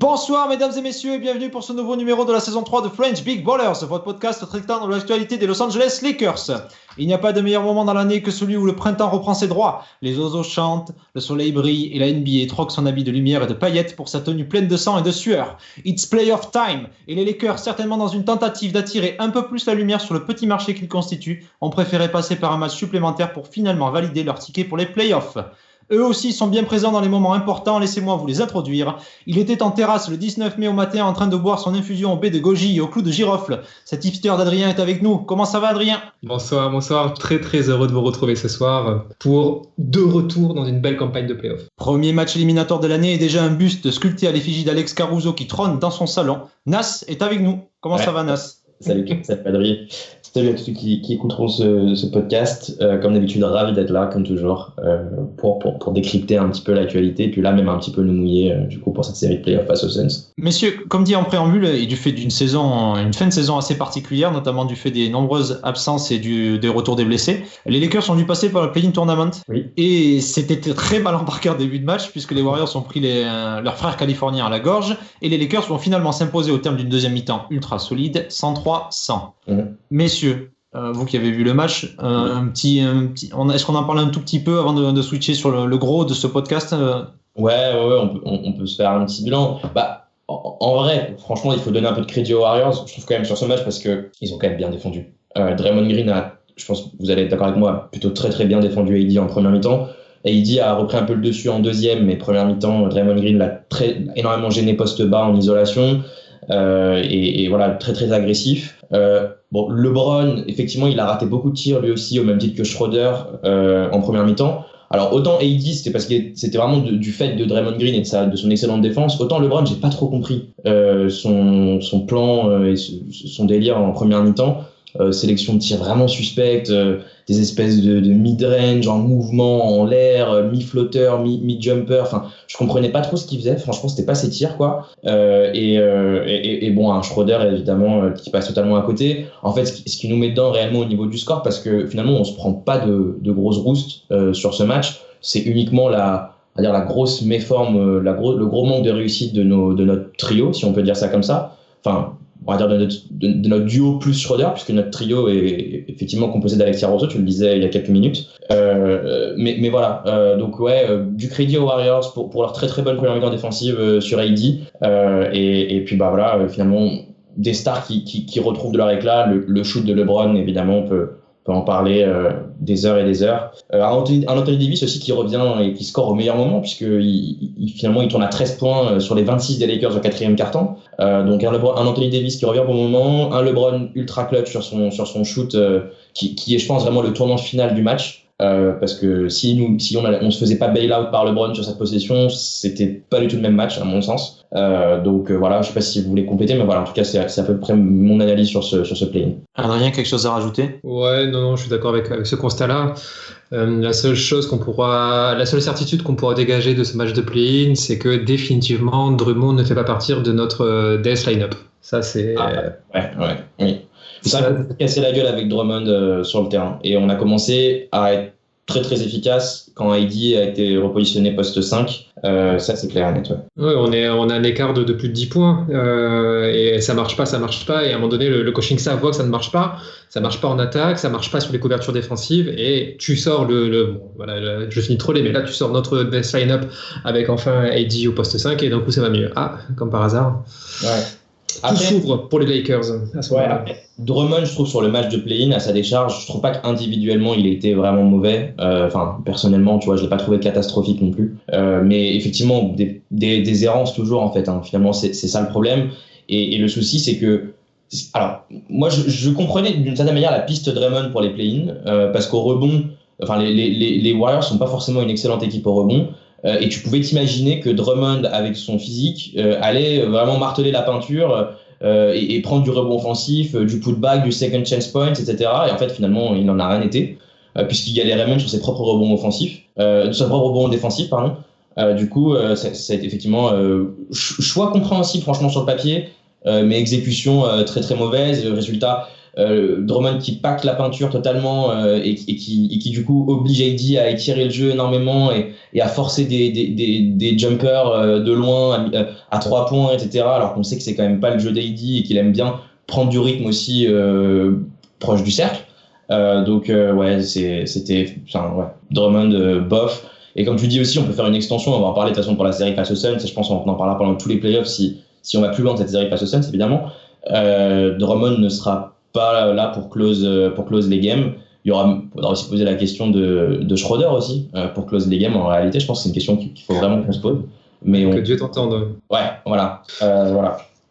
Bonsoir mesdames et messieurs et bienvenue pour ce nouveau numéro de la saison 3 de French Big Ballers, votre podcast traitant de l'actualité des Los Angeles Lakers. Il n'y a pas de meilleur moment dans l'année que celui où le printemps reprend ses droits. Les oiseaux chantent, le soleil brille et la NBA troque son habit de lumière et de paillettes pour sa tenue pleine de sang et de sueur. It's playoff time et les Lakers, certainement dans une tentative d'attirer un peu plus la lumière sur le petit marché qu'ils constituent, ont préféré passer par un match supplémentaire pour finalement valider leur ticket pour les playoffs. Eux aussi sont bien présents dans les moments importants, laissez-moi vous les introduire. Il était en terrasse le 19 mai au matin en train de boire son infusion au baie de goji et au clou de girofle. Cet hipster d'Adrien est avec nous. Comment ça va Adrien ? Bonsoir. Très heureux de vous retrouver ce soir pour deux retours dans une belle campagne de playoff. Premier match éliminatoire de l'année et déjà un buste sculpté à l'effigie d'Alex Caruso qui trône dans son salon. Nas est avec nous. Comment ça va Nas ? Salut Adrien. Salut à tous ceux qui écouteront ce podcast. Comme d'habitude, ravi d'être là, comme toujours, pour décrypter un petit peu l'actualité, et puis là, même un petit peu nous mouiller, du coup, pour cette série de playoffs face aux Suns. Messieurs, comme dit en préambule, et du fait d'une fin de saison assez particulière, notamment du fait des nombreuses absences et des retours des blessés, les Lakers ont dû passer par le play-in tournament. Oui. Et c'était très mal embarqué en début de match, puisque les Warriors ont pris leurs frères californiens à la gorge, et les Lakers vont finalement s'imposer au terme d'une deuxième mi-temps ultra solide, 103-100. Messieurs, vous qui avez vu le match, est-ce qu'on en parle un tout petit peu avant de switcher sur le gros de ce podcast Ouais, on peut se faire un petit bilan. En vrai, franchement, il faut donner un peu de crédit aux Warriors, je trouve quand même sur ce match, parce qu'ils ont quand même bien défendu. Draymond Green je pense que vous allez être d'accord avec moi, plutôt très bien défendu AD en première mi-temps. AD a repris un peu le dessus en deuxième, mais première mi-temps, Draymond Green l'a énormément gêné poste bas en isolation. Et voilà, très agressif. LeBron, effectivement, il a raté beaucoup de tirs lui aussi, au même titre que Schroeder en première mi-temps. Alors autant AD, c'était parce que c'était vraiment du fait de Draymond Green et de son excellente défense, autant LeBron, j'ai pas trop compris son plan et son délire en première mi-temps. Sélection de tirs vraiment suspecte, des espèces de mid-range en mouvement, en l'air, mi-flotteur, mi-jumper. Enfin, je comprenais pas trop ce qu'il faisait. Franchement, c'était pas ses tirs, quoi. Et bon, un Schroeder, évidemment, qui passe totalement à côté. En fait, ce qui nous met dedans réellement au niveau du score, parce que finalement, on se prend pas de grosses roustes sur ce match. C'est uniquement la grosse méforme, le gros manque de réussite de notre trio, si on peut dire ça comme ça. Enfin, on va dire de notre duo plus Schroeder, puisque notre trio est effectivement composé d'Alex Caruso, tu le disais il y a quelques minutes. Mais voilà, donc ouais, du crédit aux Warriors pour leur très bonne première mi-temps défensive sur AD. Et puis voilà, finalement, des stars qui retrouvent de leur éclat. Le shoot de LeBron, évidemment, on peut en parler des heures et des heures. Anthony Davis aussi qui revient et qui score au meilleur moment, puisque finalement il tourne à 13 points sur les 26 des Lakers au quatrième quart-temps. Donc un Anthony Davis qui revient au bon moment, un LeBron ultra clutch sur son shoot qui est, je pense, vraiment le tournant final du match. Parce que si on se faisait pas bail-out par LeBron sur cette possession, c'était pas du tout le même match à mon sens. Donc voilà, je sais pas si vous voulez compléter, mais voilà, en tout cas c'est à peu près mon analyse sur ce play-in. Adrien, quelque chose à rajouter ? Ouais, non, je suis d'accord avec ce constat-là. La seule certitude qu'on pourra dégager de ce match de play-in, c'est que définitivement Drummond ne fait pas partir de notre death line-up. Ça c'est. Oui. Ça a cassé la gueule avec Drummond sur le terrain. Et on a commencé à être très efficace quand AD a été repositionné poste 5. Ça, c'est clair et net. Ouais, on a un écart de plus de 10 points. Et ça marche pas. Et à un moment donné, le coaching staff voit que ça ne marche pas. Ça marche pas en attaque, ça marche pas sur les couvertures défensives. Et tu sors je finis de troller, mais là, tu sors notre best line-up avec enfin AD au poste 5. Et d'un coup, ça va mieux. Ah, comme par hasard. Ouais. Tout s'ouvre pour les Lakers à ce moment-là. Drummond, je trouve, sur le match de play-in, à sa décharge, je trouve pas qu'individuellement il ait été vraiment mauvais. Personnellement, tu vois, je l'ai pas trouvé catastrophique non plus. Mais effectivement, des errances toujours, en fait. Finalement, c'est ça le problème. Et le souci, c'est que, alors, moi, je comprenais d'une certaine manière la piste Drummond pour les play-in, parce qu'au rebond, les Warriors sont pas forcément une excellente équipe au rebond. Et tu pouvais t'imaginer que Drummond, avec son physique, allait vraiment marteler la peinture et prendre du rebond offensif, du putback, du second chance point, etc. Et en fait, finalement, il n'en a rien été, puisqu'il galérait même sur ses propres rebonds défensifs, pardon. Du coup, ça a été effectivement choix compréhensible, franchement, sur le papier, mais exécution très mauvaise. Résultat, Drummond qui pacte la peinture totalement et qui du coup oblige AD à étirer le jeu énormément et à forcer des jumpers de loin à 3 points, etc. Alors qu'on sait que c'est quand même pas le jeu d'AD et qu'il aime bien prendre du rythme aussi proche du cercle. Drummond bof. Et comme tu dis aussi, on peut faire une extension, on va en parler de toute façon pour la série face aux Suns, je pense qu'on en parlera pendant tous les playoffs si on va plus loin de cette série face aux Suns, évidemment. Drummond ne sera pas là pour close les games. Il faudra aussi poser la question de Schroeder aussi pour close les games. En réalité, je pense que c'est une question qu'il faut vraiment qu'on se pose. Que Dieu t'entende. Ouais, voilà.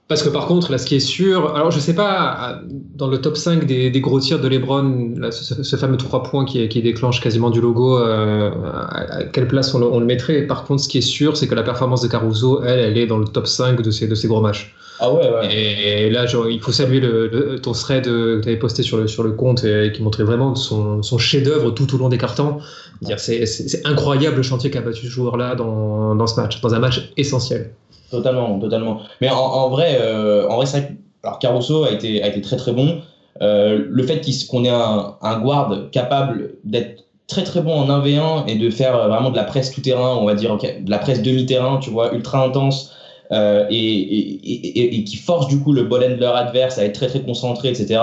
Parce que par contre, là, ce qui est sûr, alors je sais pas, dans le top 5 des gros tirs de LeBron, là, ce fameux 3 points qui déclenche quasiment du logo, à quelle place on le mettrait. Par contre, ce qui est sûr, c'est que la performance de Caruso, elle est dans le top 5 de ces gros matchs. Ah ouais. Et là, il faut saluer ton thread que tu avais posté sur le compte et qui montrait vraiment son chef-d'œuvre tout au long des cartons. C'est incroyable le chantier qu'a battu ce joueur-là dans ce match, dans un match essentiel. Totalement. Mais en vrai, c'est vrai que alors Caruso a été très très bon. Le fait qu'on ait un guard capable d'être très très bon en 1v1 et de faire vraiment de la presse tout terrain, on va dire de la presse demi-terrain, tu vois, ultra intense, et qui force du coup le ball handler adverse à être très très concentré, etc.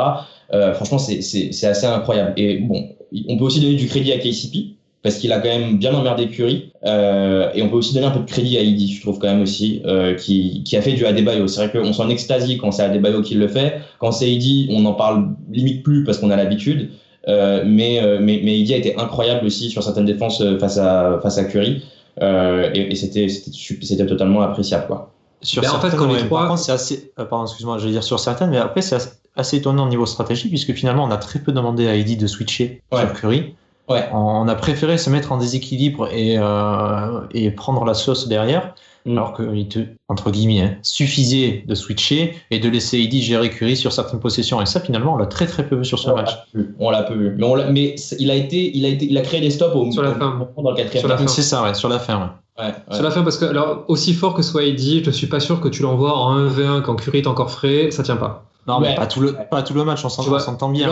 Franchement, c'est assez incroyable. Et bon, on peut aussi donner du crédit à KCP parce qu'il a quand même bien emmerdé Curry, et on peut aussi donner un peu de crédit à Edey, je trouve quand même aussi, qui a fait du Adebayo. C'est vrai qu'on s'en extasie quand c'est Adebayo qui le fait. Quand c'est Edey, on n'en parle limite plus parce qu'on a l'habitude. Mais Edey a été incroyable aussi sur certaines défenses face à Curry, et c'était totalement appréciable, quoi. Sur certaines, en fait, quand les trois... Par contre, c'est assez... pardon, excuse-moi, je vais dire sur certaines, mais après, c'est assez étonnant au niveau stratégie, puisque finalement, on a très peu demandé à Edey de switcher sur Curry. Ouais. On a préféré se mettre en déséquilibre et prendre la sauce derrière, alors qu'il entre guillemets, suffisait de switcher et de laisser Edey gérer Curry sur certaines possessions. Et ça, finalement, on l'a très très peu vu sur ce match. On l'a peu vu. Mais il a créé des stops sur la fin. Dans le quatrième. C'est ça, ouais, sur la fin. Ouais. Sur la fin, parce que alors, aussi fort que soit Edey, je suis pas sûr que tu l'envoies en 1v1 quand Curry est encore frais, ça tient pas. Non, mais pas tout le match, on s'entend bien.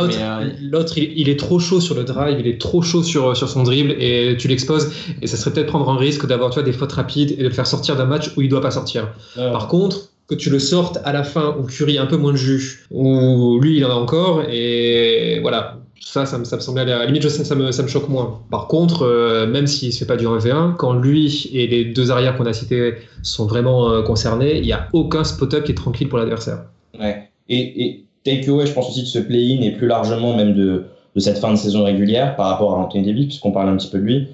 L'autre, il est trop chaud sur le drive, il est trop chaud sur son dribble et tu l'exposes. Et ça serait peut-être prendre un risque d'avoir des fautes rapides et de le faire sortir d'un match où il doit pas sortir. Par contre, que tu le sortes à la fin où Curry a un peu moins de jus, où lui il en a encore, et voilà. Ça me semblait à la limite, ça me choque moins. Par contre, même s'il ne se fait pas du 1v1, quand lui et les deux arrières qu'on a cités sont vraiment concernés, il n'y a aucun spot-up qui est tranquille pour l'adversaire. Ouais. Et takeaway, je pense aussi de ce play-in et plus largement même de cette fin de saison régulière par rapport à Anthony Davis, puisqu'on parle un petit peu de lui.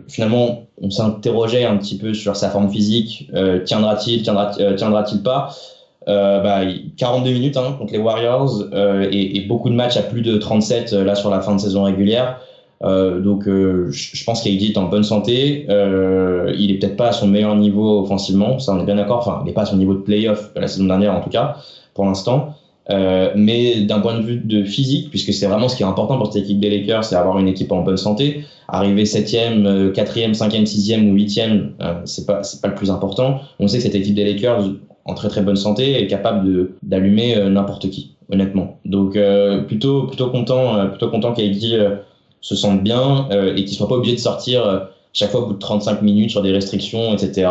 Finalement, on s'interrogeait un petit peu sur sa forme physique. Tiendra-t-il pas 42 minutes contre les Warriors et beaucoup de matchs à plus de 37 là sur la fin de saison régulière. Donc je pense qu'AD est en bonne santé. Il est peut-être pas à son meilleur niveau offensivement, ça on est bien d'accord. Enfin, il n'est pas à son niveau de playoff la saison dernière en tout cas pour l'instant. Mais d'un point de vue de physique, puisque c'est vraiment ce qui est important pour cette équipe des Lakers, c'est avoir une équipe en bonne santé. Arriver 7e, 4e, 5e, 6e ou 8e, c'est pas le plus important. On sait que cette équipe des Lakers en très très bonne santé est capable d'allumer n'importe qui, honnêtement. Donc plutôt content qu'AD se sente bien et qu'il soit pas obligé de sortir chaque fois au bout de 35 minutes sur des restrictions, etc.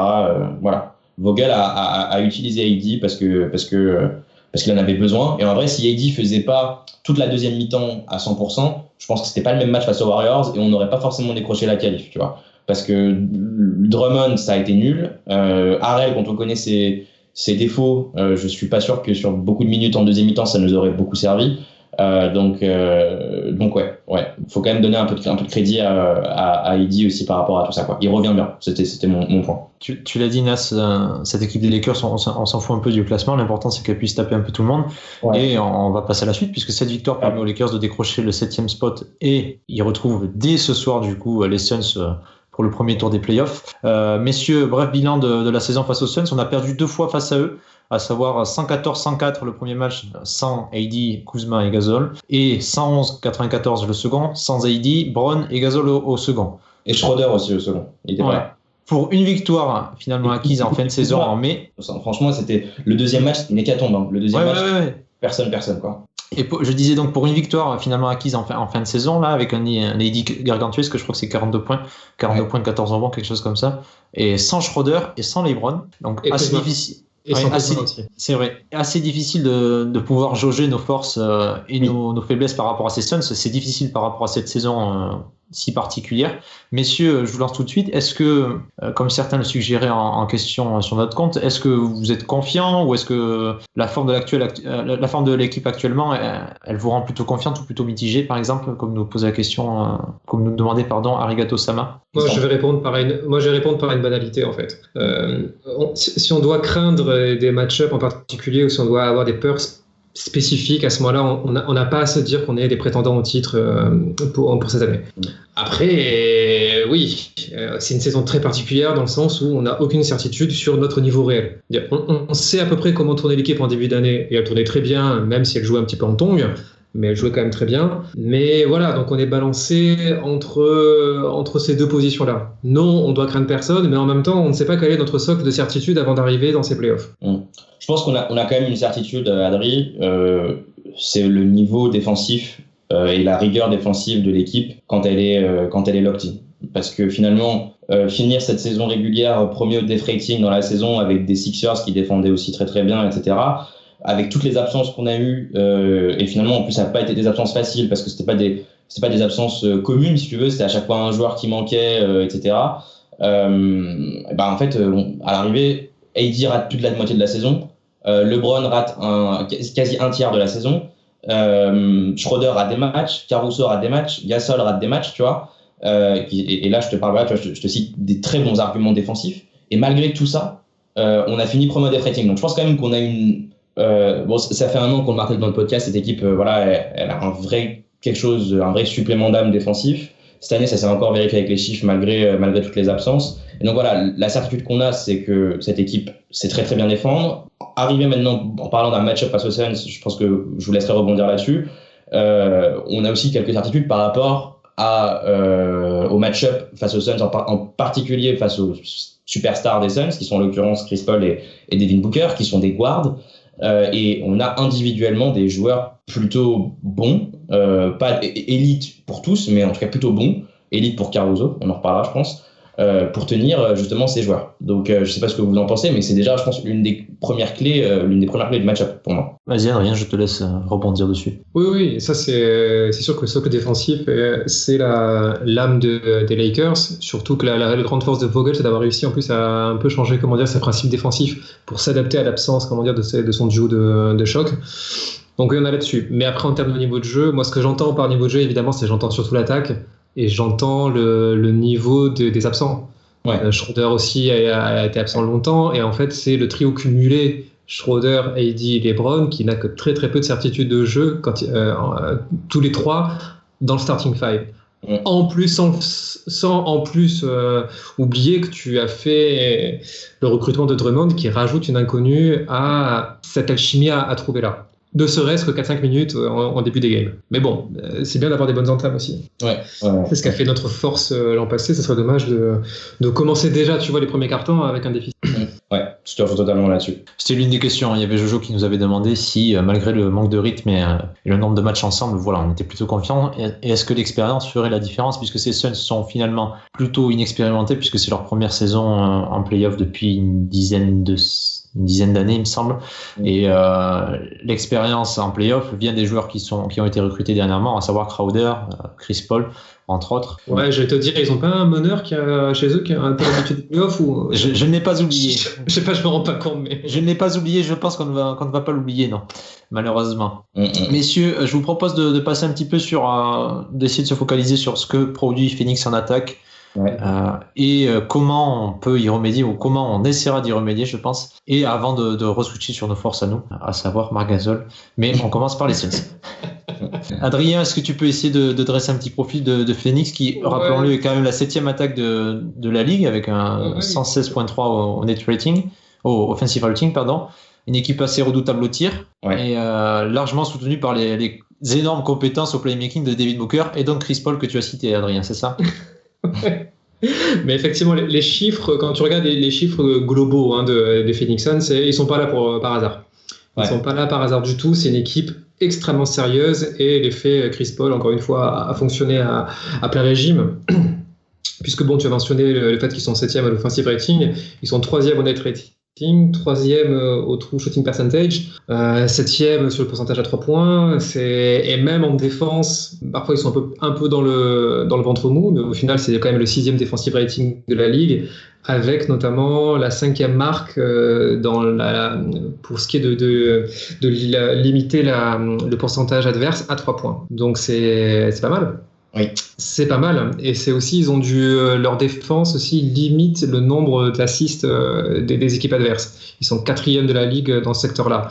Voilà. Vogel a utilisé AD parce qu'il en avait besoin. Et en vrai, si AD faisait pas toute la deuxième mi-temps à 100%, je pense que c'était pas le même match face aux Warriors et on n'aurait pas forcément décroché la qualif, tu vois. Parce que Drummond, ça a été nul. Harrell, quand on connaît ses défauts, je suis pas sûr que sur beaucoup de minutes en deuxième mi-temps, ça nous aurait beaucoup servi. Donc ouais, faut quand même donner un peu de crédit à Edey aussi par rapport à tout ça, quoi. Il revient bien, c'était mon point. Tu l'as dit, Nas, cette équipe des Lakers, on s'en fout un peu du classement. L'important, c'est qu'elle puisse taper un peu tout le monde. Ouais. Et on va passer à la suite, puisque cette victoire permet aux Lakers de décrocher le 7e spot et ils retrouvent dès ce soir, du coup, les Suns pour le premier tour des playoffs. Messieurs, bref bilan de la saison face aux Suns. On a perdu 2 fois face à eux, à savoir 114-104 le premier match sans AD, Kuzma et Gasol, et 111-94 le second, sans AD, Brown et Gasol au second. Et Schroeder aussi au second. Il était pas là. Pour une victoire finalement acquise en fin de saison en mai. Franchement, c'était le deuxième match, c'était une hécatombe. Le deuxième match, personne quoi. Et je disais donc pour une victoire finalement acquise en fin de saison, là, avec un AD gargantuesque, que je crois que c'est 42 points, 42 points de 14 rebonds, quelque chose comme ça, et sans Schroeder et sans LeBron. Donc et assez difficile. Et c'est vrai, assez difficile de pouvoir jauger nos forces et nos faiblesses par rapport à ces Suns. C'est difficile par rapport à cette saison si particulière. Messieurs, je vous lance tout de suite. Est-ce que, comme certains le suggéraient en question sur notre compte, est-ce que vous êtes confiant ou est-ce que la forme de l'équipe actuellement, elle vous rend plutôt confiante ou plutôt mitigée, par exemple, comme nous posait la question, comme nous demandait, Arigato Sama? Moi, je vais répondre par une banalité, en fait. Si on doit craindre des match-ups en particulier ou si on doit avoir des peurs spécifiques, à ce moment-là, on n'a pas à se dire qu'on est des prétendants au titre pour cette année. Après, oui, c'est une saison très particulière dans le sens où on n'a aucune certitude sur notre niveau réel. On sait à peu près comment tourner l'équipe en début d'année et elle tournait très bien, même si elle jouait un petit peu en tongue. Mais elle jouait quand même très bien. Mais voilà, donc on est balancé entre ces deux positions-là. Non, on doit craindre personne, mais en même temps, on ne sait pas quel est notre socle de certitude avant d'arriver dans ces playoffs. Je pense qu'on a quand même une certitude, Adri, c'est le niveau défensif et la rigueur défensive de l'équipe quand elle est locked in. Parce que finalement, finir cette saison régulière premier au def rating dans la saison avec des Sixers qui défendaient aussi très très bien, etc., avec toutes les absences qu'on a eues, et finalement en plus ça n'a pas été des absences faciles parce que c'était pas des absences communes, si tu veux, c'était à chaque fois un joueur qui manquait, etc. En fait, à l'arrivée, AD rate plus de la moitié de la saison, LeBron rate quasi un tiers de la saison, Schroeder rate des matchs, Caruso rate des matchs, Gasol rate des matchs, tu vois, et là je te parle, tu vois, je te cite des très bons arguments défensifs, et malgré tout ça, on a fini premier def rating. Donc je pense quand même qu'on a ça fait un an qu'on le marque dans le podcast, cette équipe, elle a un vrai supplément d'âme défensif. Cette année, ça s'est encore vérifié avec les chiffres malgré toutes les absences. Et donc voilà, la certitude qu'on a, c'est que cette équipe sait très très bien défendre. Arrivé maintenant, en parlant d'un match-up face aux Suns, je pense que je vous laisserai rebondir là-dessus. On a aussi quelques certitudes par rapport au match-up face aux Suns, en particulier face aux superstars des Suns, qui sont en l'occurrence Chris Paul et Devin Booker, qui sont des guards. Et on a individuellement des joueurs plutôt bons, pas élite pour tous, mais en tout cas plutôt bons. Élite pour Caruso, on en reparlera, je pense, pour tenir justement ces joueurs. Donc je sais pas ce que vous en pensez, mais c'est déjà, je pense, l'une des premières clés du match-up pour moi. Vas-y, Adrien, je te laisse rebondir dessus. Oui, ça c'est sûr que le socle défensif, c'est l'âme des Lakers, surtout que la grande force de Vogel, c'est d'avoir réussi en plus à un peu changer, ses principes défensifs pour s'adapter à l'absence, de son duo de choc. Donc on a là-dessus. Mais après, en termes de niveau de jeu, moi ce que j'entends par niveau de jeu, évidemment, j'entends surtout l'attaque et j'entends le niveau des absents. Ouais. Schroeder aussi a été absent longtemps et en fait c'est le trio cumulé Schroeder, AD et LeBron qui n'a que très très peu de certitude de jeu tous les trois dans le starting five. En plus, sans oublier que tu as fait le recrutement de Drummond qui rajoute une inconnue à cette alchimie à trouver là. Ne serait-ce que 4-5 minutes en début des games. Mais bon, c'est bien d'avoir des bonnes entames aussi. Ouais. C'est ce qui a fait notre force l'an passé. Ce serait dommage de commencer déjà, tu vois, les premiers cartons avec un déficit. Ouais, je te rejoins totalement là-dessus. C'était l'une des questions. Il y avait Jojo qui nous avait demandé si, malgré le manque de rythme et le nombre de matchs ensemble, on était plutôt confiants. Et est-ce que l'expérience ferait la différence, puisque ces Suns sont finalement plutôt inexpérimentés, puisque c'est leur première saison en play-off depuis une dizaine d'années, il me semble. Et l'expérience en play-off vient des joueurs qui ont été recrutés dernièrement, à savoir Crowder, Chris Paul, entre autres. Ouais, je vais te dire, ils n'ont pas un meneur chez eux qui a un peu l'habitude des play-off ou... Je ne l'ai pas oublié. Je sais pas, je me rends pas compte, mais... Je ne l'ai pas oublié, je pense qu'on ne va pas l'oublier, non, malheureusement. Messieurs, je vous propose de passer un petit peu d'essayer de se focaliser sur ce que produit Phoenix en attaque. Ouais. Et comment on peut y remédier ou comment on essaiera d'y remédier, je pense, et avant de re-switcher sur nos forces à nous, à savoir Marc Gasol, mais on commence par les Suns. Adrien, est-ce que tu peux essayer de dresser un petit profil de Phoenix qui, rappelons-le, est quand même la 7e attaque de la ligue avec un 116.3 au net rating, au offensive rating, pardon, une équipe assez redoutable au tir et largement soutenue par les énormes compétences au playmaking de Devin Booker et donc Chris Paul que tu as cité, Adrien, c'est ça? Mais effectivement, les chiffres, quand tu regardes les chiffres globaux des Phoenix Suns, ils sont pas là par hasard. Ils sont pas là par hasard du tout. C'est une équipe extrêmement sérieuse et l'effet Chris Paul, encore une fois, a fonctionné à plein régime. Puisque bon, tu as mentionné le fait qu'ils sont 7e à l'offensive rating, ils sont 3e au net rating, 3e au true shooting percentage, 7e sur le pourcentage à 3 points, et même en défense, parfois ils sont un peu dans le ventre mou, mais au final c'est quand même le 6e defensive rating de la ligue, avec notamment la 5e marque pour ce qui est de limiter le pourcentage adverse à 3 points. Donc c'est pas mal. Oui. C'est pas mal. Et c'est aussi, ils ont leur défense aussi limite le nombre d'assists des équipes adverses. Ils sont 4e de la ligue dans ce secteur-là.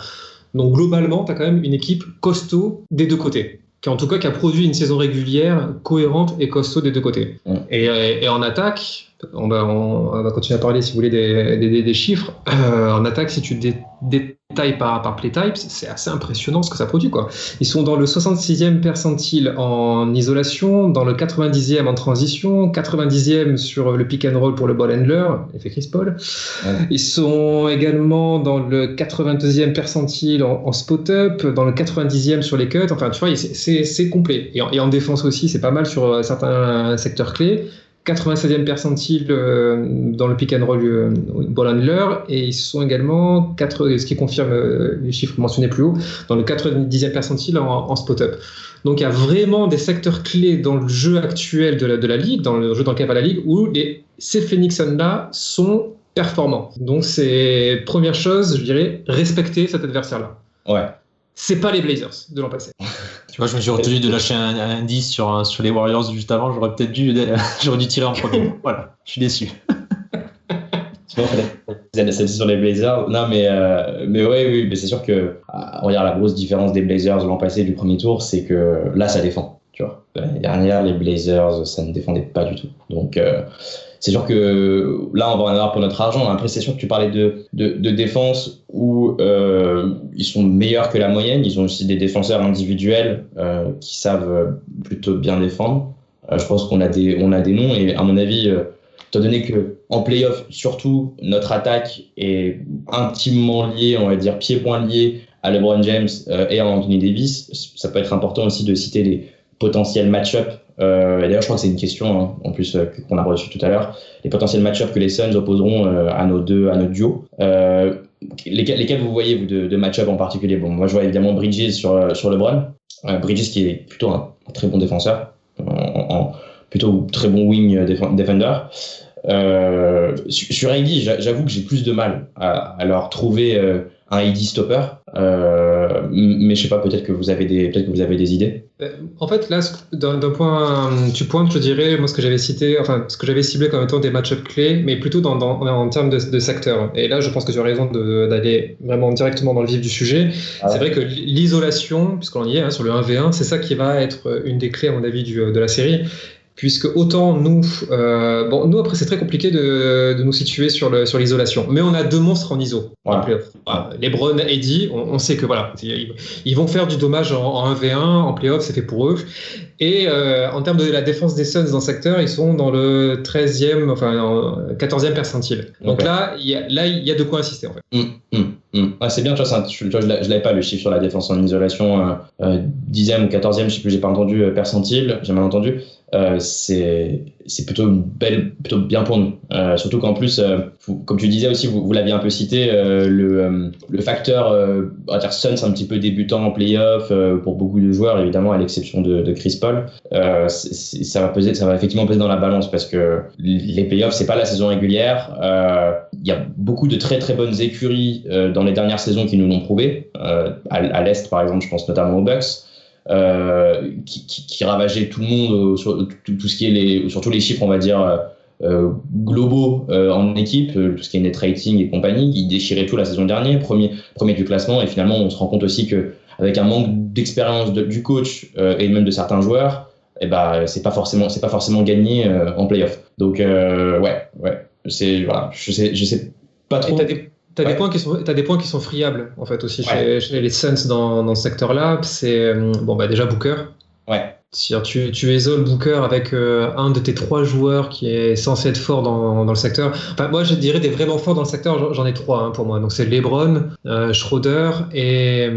Donc globalement, tu as quand même une équipe costaud des deux côtés. Qui a produit une saison régulière cohérente et costaud des deux côtés. Et en attaque, on va continuer à parler si vous voulez des chiffres. En attaque, si tu détailles par play types, c'est assez impressionnant ce que ça produit, quoi. Ils sont dans le 66e percentile en isolation, dans le 90e en transition, 90e sur le pick and roll pour le ball handler, effet Chris Paul. Ouais. Ils sont également dans le 82e percentile en spot-up, dans le 90e sur les cuts. Enfin, tu vois, c'est complet. Et en défense aussi, c'est pas mal sur certains secteurs clés. 96e percentile dans le pick and roll ball handler, et ils sont également, ce qui confirme les chiffres mentionnés plus haut, dans le 90e percentile en spot-up. Donc il y a vraiment des secteurs clés dans le jeu actuel de la ligue, dans le jeu dans lequel va la ligue, où ces Phoenix Suns-là sont performants. Donc c'est première chose, je dirais, respecter cet adversaire-là. Ouais. C'est pas les Blazers de l'an passé. Tu vois, je me suis retenu de lâcher un indice sur les Warriors juste avant. J'aurais dû tirer en premier. Voilà, je suis déçu. C'est sur les Blazers. Non, mais oui, mais c'est sûr que on regarde la grosse différence des Blazers de l'an passé du premier tour, c'est que là, ça défend. Tu vois, l'année dernière, les Blazers, ça ne défendait pas du tout. Donc c'est sûr que là, on va en avoir pour notre argent. Après, c'est sûr que tu parlais de défense où ils sont meilleurs que la moyenne. Ils ont aussi des défenseurs individuels qui savent plutôt bien défendre. Je pense qu'on a des noms. Et à mon avis, étant donné qu'en play-off, surtout, notre attaque est intimement liée, on va dire pied-point lié à LeBron James et à Anthony Davis, ça peut être important aussi de citer les potentiels match-up. Et d'ailleurs, je crois que c'est une question en plus qu'on a reçue tout à l'heure. Les potentiels match-up que les Suns opposeront à notre duo. Lesquels vous voyez vous de match-up en particulier? Bon, moi je vois évidemment Bridges sur LeBron. Bridges qui est plutôt un très bon défenseur, plutôt très bon wing defender. Sur AD, j'avoue que j'ai plus de mal à leur trouver un AD stopper, mais je sais pas, peut-être que vous avez des idées. En fait, là, d'un point, tu pointes, je dirais, moi ce que j'avais ciblé comme étant des match-up clés, mais plutôt en termes de secteur. Et là, je pense que tu as raison d'aller vraiment directement dans le vif du sujet. C'est vrai que l'isolation, puisqu'on y est sur le 1v1, c'est ça qui va être une des clés, à mon avis, de la série. Puisque autant nous après c'est très compliqué de nous situer sur l'isolation, mais on a deux monstres en ISO. Voilà. LeBron, AD, on sait que voilà, ils vont faire du dommage en 1v1, en playoff, c'est fait pour eux. Et en termes de la défense des Suns dans le secteur, ils sont dans le 14e percentile. Donc là, il y a de quoi insister en fait. Ouais, c'est bien, tu vois, je l'avais pas le chiffre sur la défense en isolation, 10e ou 14e, je sais plus, j'ai pas entendu percentile, j'ai mal entendu. C'est plutôt bien pour nous. Surtout qu'en plus, comme tu disais aussi, vous l'aviez un peu cité, le facteur on va dire Suns un petit peu débutant en playoff pour beaucoup de joueurs, évidemment, à l'exception de Chris Paul, ça va effectivement peser dans la balance parce que les playoffs, c'est pas la saison régulière. Il y a beaucoup de très très bonnes écuries dans les dernières saisons qui nous l'ont prouvé. À l'Est, par exemple, je pense notamment aux Bucks. Qui ravageait tout le monde sur tout ce qui est surtout les chiffres on va dire globaux en équipe, tout ce qui est net rating et compagnie, qui déchirait tout la saison dernière, premier du classement, et finalement on se rend compte aussi que avec un manque d'expérience du coach et même de certains joueurs, c'est pas forcément gagné en playoff. Donc c'est voilà, je sais pas trop. T'as des points qui sont friables en fait aussi chez les Suns dans ce secteur-là. C'est déjà Booker. Ouais. C'est-à-dire, tu isoles Booker avec un de tes 3 joueurs qui est censé être fort dans le secteur. Enfin, moi, je dirais des vraiment forts dans le secteur, j'en ai 3 pour moi. Donc, c'est LeBron, Schroeder et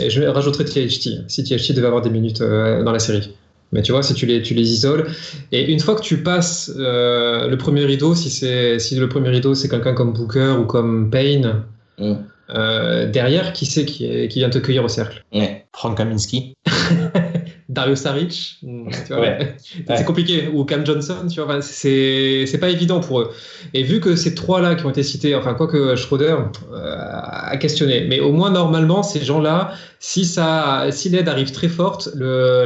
je rajouterai THT, si THT devait avoir des minutes dans la série. Mais tu vois, si tu les isoles, et une fois que tu passes le premier rideau, si le premier rideau c'est quelqu'un comme Booker ou comme Payne, derrière, qui c'est qui vient te cueillir au cercle? Frank Kaminsky. Dario Saric, tu vois, c'est compliqué, ou Cam Johnson, tu vois, c'est pas évident pour eux. Et vu que ces 3-là qui ont été cités, enfin, quoique Schroeder a questionné, mais au moins normalement, ces gens-là, si l'aide arrive très forte,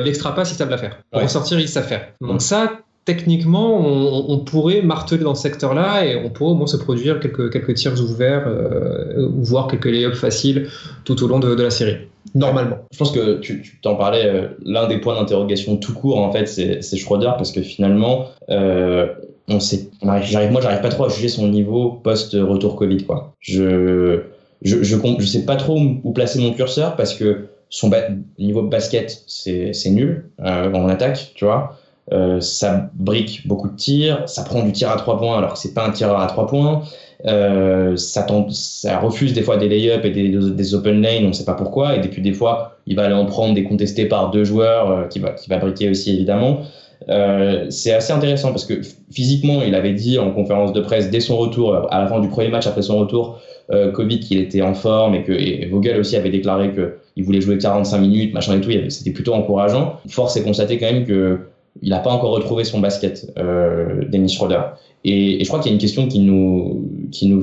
l'extra pass, ils savent la faire. Pour ressortir, ils savent faire. Donc ça, techniquement, on pourrait marteler dans ce secteur-là et on pourrait au moins se produire quelques tirs ouverts ou voir quelques lay-ups faciles tout au long de la série. Normalement. Je pense que tu t'en parlais, l'un des points d'interrogation tout court, en fait, c'est Schroeder, parce que finalement, j'arrive pas trop à juger son niveau post-retour Covid, quoi. Je sais pas trop où placer mon curseur, parce que son niveau basket, c'est nul en attaque, tu vois. Ça brique beaucoup de tirs, ça prend du tir à 3 points alors que c'est pas un tireur à 3 points. Ça refuse des fois des lay-ups et des open lane, on ne sait pas pourquoi, et puis des fois il va aller en prendre des contestés par 2 joueurs qui va briquer aussi évidemment. C'est assez intéressant parce que physiquement il avait dit en conférence de presse dès son retour, à la fin du premier match après son retour Covid, qu'il était en forme, et Vogel aussi avait déclaré qu'il voulait jouer 45 minutes, machin et tout, c'était plutôt encourageant. Force est de constater quand même qu'il n'a pas encore retrouvé son basket, Dennis Schroeder. Et je crois qu'il y a une question qui nous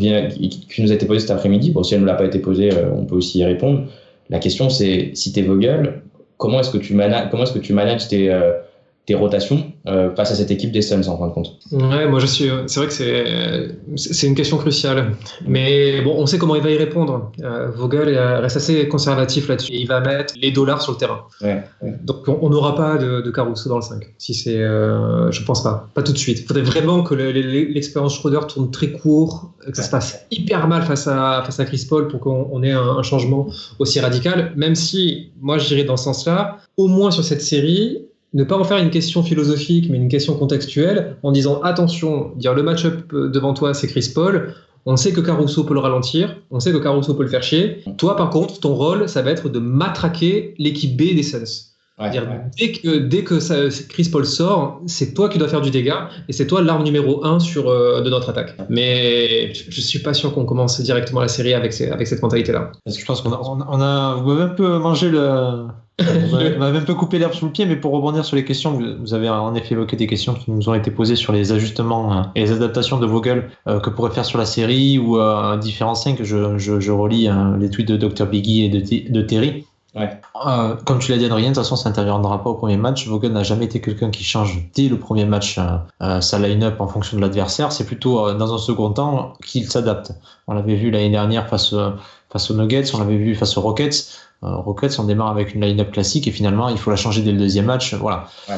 a été posée cet après-midi. Bon, si elle ne l'a pas été posée, on peut aussi y répondre. La question, c'est, si tu es Vogel, comment est-ce que tu manages tes rotations face à cette équipe des Suns, en fin de compte? Ouais, moi c'est vrai que c'est une question cruciale. Mais bon, on sait comment il va y répondre. Vogel reste assez conservatif là-dessus. Il va mettre les dollars sur le terrain. Ouais. Donc on n'aura pas de Caruso dans le 5. Je pense pas. Pas tout de suite. Il faudrait vraiment que l'expérience Schroeder tourne très court, que ça se passe hyper mal face à Chris Paul pour qu'on ait un changement aussi radical. Même si, moi je dirais dans ce sens-là, au moins sur cette série, ne pas en faire une question philosophique, mais une question contextuelle, en disant attention, dire le match-up devant toi, c'est Chris Paul. On sait que Caruso peut le ralentir, on sait que Caruso peut le faire chier. Toi, par contre, ton rôle, ça va être de matraquer l'équipe B des Suns. Dès que Chris Paul sort, c'est toi qui dois faire du dégât et c'est toi l'arme numéro 1 de notre attaque. Mais je suis pas sûr qu'on commence directement la série avec cette mentalité-là. Parce que je pense vous m'avez un peu mangé vous m'avez un peu coupé l'herbe sous le pied, mais pour rebondir sur les questions, vous avez en effet évoqué des questions qui nous ont été posées sur les ajustements et les adaptations de Vogel que pourrait faire sur la série ou différents 5. Je relis les tweets de Dr Biggie et de Terry. Ouais. Comme tu l'as dit, Adrien, de toute façon ça n'interviendra pas au premier match. Vogel n'a jamais été quelqu'un qui change dès le premier match sa line-up en fonction de l'adversaire. C'est plutôt dans un second temps qu'il s'adapte. On l'avait vu l'année dernière face aux Nuggets, on l'avait vu face aux Rockets. Rockets, on démarre avec une line-up classique et finalement il faut la changer dès le deuxième match. Voilà. Ouais.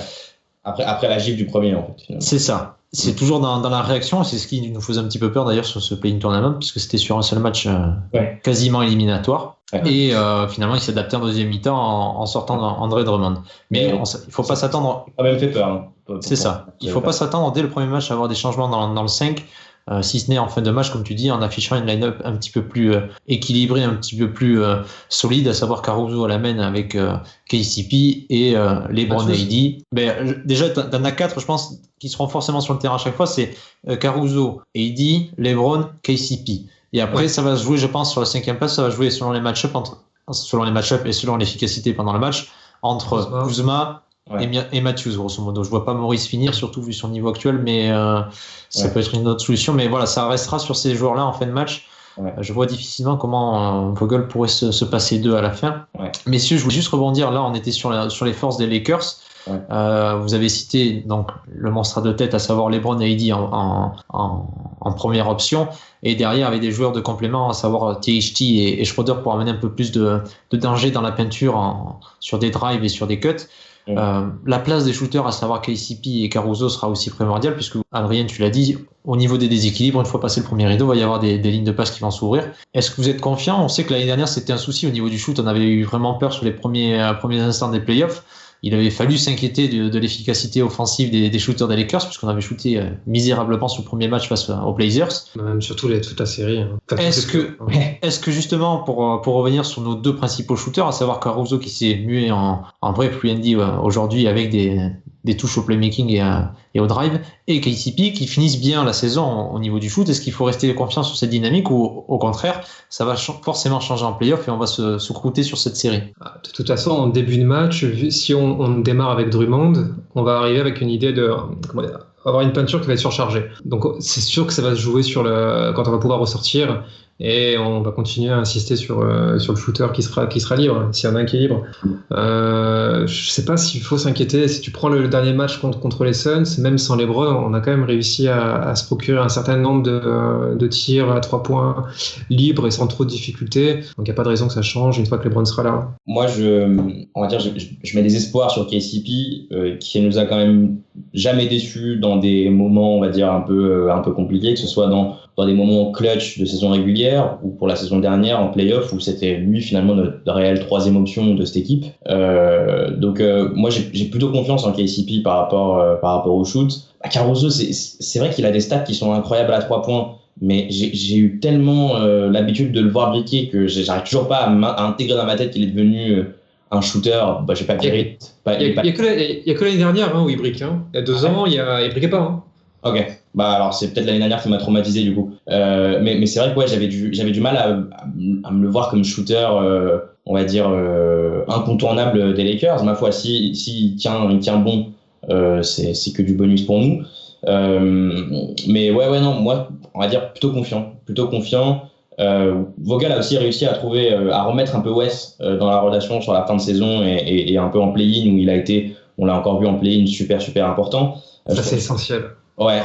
Après la gifle du premier, en fait. Finalement. C'est ça. C'est toujours dans la réaction, c'est ce qui nous faisait un petit peu peur d'ailleurs sur ce play-in tournament, puisque c'était sur un seul match quasiment éliminatoire. Ouais. Et finalement, il s'adaptait en deuxième mi-temps en sortant André Drummond. Mais il ne faut pas s'attendre. Ça a même fait peur. Hein. C'est ça. Il ne faut pas s'attendre dès le premier match à avoir des changements dans le 5. Si ce n'est en fin de match, comme tu dis, en affichant une line-up un petit peu plus équilibrée, un petit peu plus solide, à savoir Caruso à la main avec KCP et LeBron AD. Déjà, tu en as 4, je pense, qui seront forcément sur le terrain à chaque fois. C'est Caruso, AD, LeBron, KCP. Et après, ça va se jouer, je pense, sur la 5e place, ça va jouer selon les match-ups et selon l'efficacité pendant le match entre Kuzma et Matthews, grosso modo. Je vois pas Maurice finir, surtout vu son niveau actuel, mais ça peut être une autre solution. Mais voilà, ça restera sur ces joueurs-là en fin de match. Je vois difficilement comment Vogel pourrait se passer d'eux à la fin. Messieurs, je voulais juste rebondir. Là, on était sur les forces des Lakers. Vous avez cité donc le monstre à deux têtes, à savoir LeBron et AD en première option, et derrière avec des joueurs de complément, à savoir THT et Schroeder pour amener un peu plus de danger dans la peinture sur des drives et sur des cuts. La place des shooters, à savoir KCP et Caruso, sera aussi primordiale, puisque Adrien, tu l'as dit, au niveau des déséquilibres, une fois passé le premier rideau, il va y avoir des lignes de passe qui vont s'ouvrir. Est-ce que vous êtes confiant? On sait que l'année dernière c'était un souci au niveau du shoot, on avait eu vraiment peur sur les premiers instants des playoffs. il avait fallu s'inquiéter de l'efficacité offensive des shooters des Lakers, puisqu'on avait shooté misérablement sur le premier match face aux Blazers. Même surtout toute la série. Hein. Enfin, Est-ce que justement, pour revenir sur nos deux principaux shooters, à savoir Caruso qui s'est mué en vrai free and D aujourd'hui avec des touches au playmaking et au drive, et KCP qui finissent bien la saison au niveau du shoot, est-ce qu'il faut rester confiant sur cette dynamique ou au contraire, ça va forcément changer en playoff et on va se croûter sur cette série? De toute façon, en début de match, si on démarre avec Drummond, on va arriver avec une idée de... avoir une peinture qui va être surchargée. Donc c'est sûr que ça va se jouer quand on va pouvoir ressortir, et on va continuer à insister sur le shooter qui sera libre, s'il y en a un qui est libre. Je sais pas s'il faut s'inquiéter. Si tu prends le dernier match contre les Suns, même sans LeBron, on a quand même réussi à se procurer un certain nombre de tirs à 3 points libres et sans trop de difficultés. Donc il n'y a pas de raison que ça change une fois que LeBron sera là. Moi, je mets des espoirs sur KCP, qui nous a quand même jamais déçus dans des moments, on va dire, un peu compliqués, que ce soit dans des moments clutch de saison régulière ou pour la saison dernière en playoff où c'était lui finalement notre réelle troisième option de cette équipe. Donc moi j'ai plutôt confiance en KCP par rapport au shoot. Caruso, c'est vrai qu'il a des stats qui sont incroyables à 3 points, mais j'ai eu tellement l'habitude de le voir briquer que j'arrive toujours pas à intégrer dans ma tête qu'il est devenu un shooter. Je vais pas dire. Il y a que l'année dernière où il brique. Hein. Il y a 2 ans, il briquait pas. Hein. Ok, alors c'est peut-être l'année dernière qui m'a traumatisé du coup. Mais c'est vrai que j'avais du mal à me le voir comme shooter, on va dire incontournable des Lakers. Ma foi, il tient bon, c'est que du bonus pour nous. Mais non, moi on va dire plutôt confiant. Vogel a aussi réussi à remettre un peu Wes dans la relation sur la fin de saison et un peu en play-in où on l'a encore vu en play-in super important. Ça c'est essentiel. Ouais.